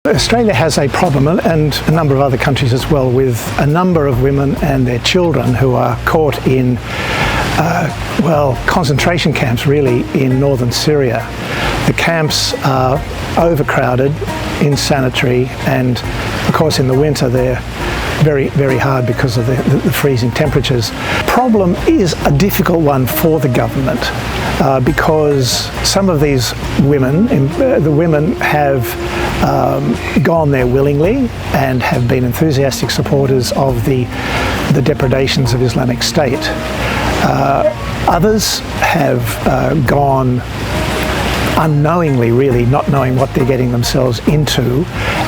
Australia has a problem, and a number of other countries as well, with a number of women and their children who are caught in, concentration camps really in northern Syria. The camps are overcrowded, insanitary, and of course in the winter they're very, very hard because of the freezing temperatures. Problem is a difficult one for the government because some of these women, the women have gone there willingly and have been enthusiastic supporters of the depredations of Islamic State. Others have gone unknowingly, really, not knowing what they're getting themselves into,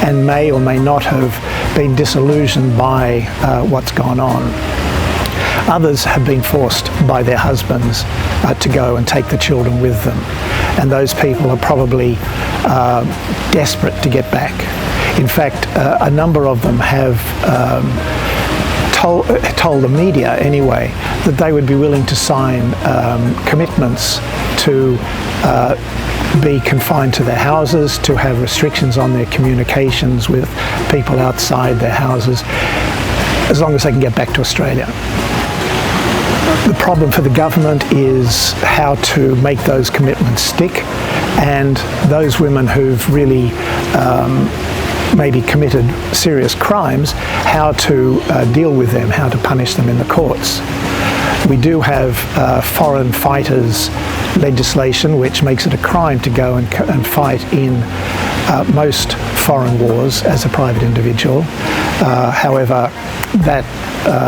and may or may not have been disillusioned by what's gone on. Others have been forced by their husbands to go and take the children with them, and those people are probably desperate to get back. In fact, a number of them have told the media anyway that they would be willing to sign commitments to be confined to their houses, to have restrictions on their communications with people outside their houses, as long as they can get back to Australia. The problem for the government is how to make those commitments stick, and those women who've really maybe committed serious crimes, how to deal with them, how to punish them in the courts. We do have foreign fighters legislation which makes it a crime to go and fight in most foreign wars as a private individual. However, that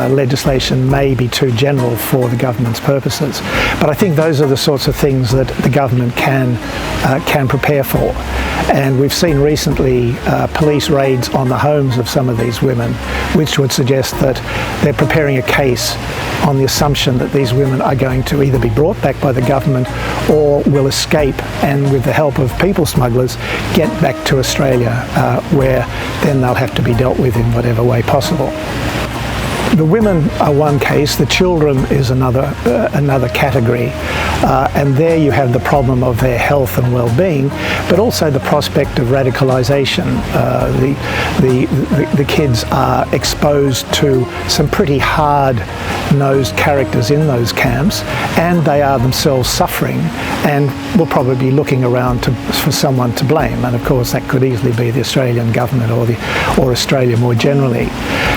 legislation may be too general for the government's purposes. But I think those are the sorts of things that the government can prepare for. And we've seen recently police raids on the homes of some of these women, which would suggest that they're preparing a case on the assumption that these women are going to either be brought back by the government or will escape, and with the help of people smugglers get back to Australia, where then they'll have to be dealt with in whatever way possible. The women are one case, the children is another category, and there you have the problem of their health and well-being, but also the prospect of radicalisation. The kids are exposed to some pretty hard-nosed characters in those camps, and they are themselves suffering and will probably be looking around for someone to blame, and of course that could easily be the Australian government or Australia more generally.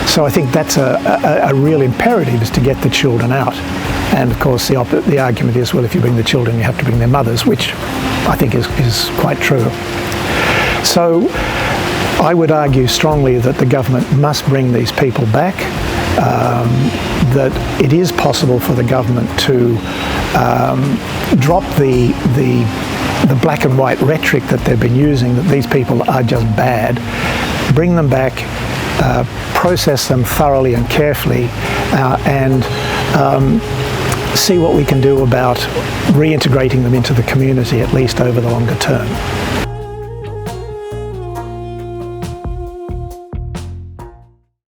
So I think that's a real imperative, is to get the children out. And of course the argument is, well, if you bring the children you have to bring their mothers, which I think is quite true. So I would argue strongly that the government must bring these people back, that it is possible for the government to drop the black and white rhetoric that they've been using, that these people are just bad, bring them back, process them thoroughly and carefully, and see what we can do about reintegrating them into the community, at least over the longer term.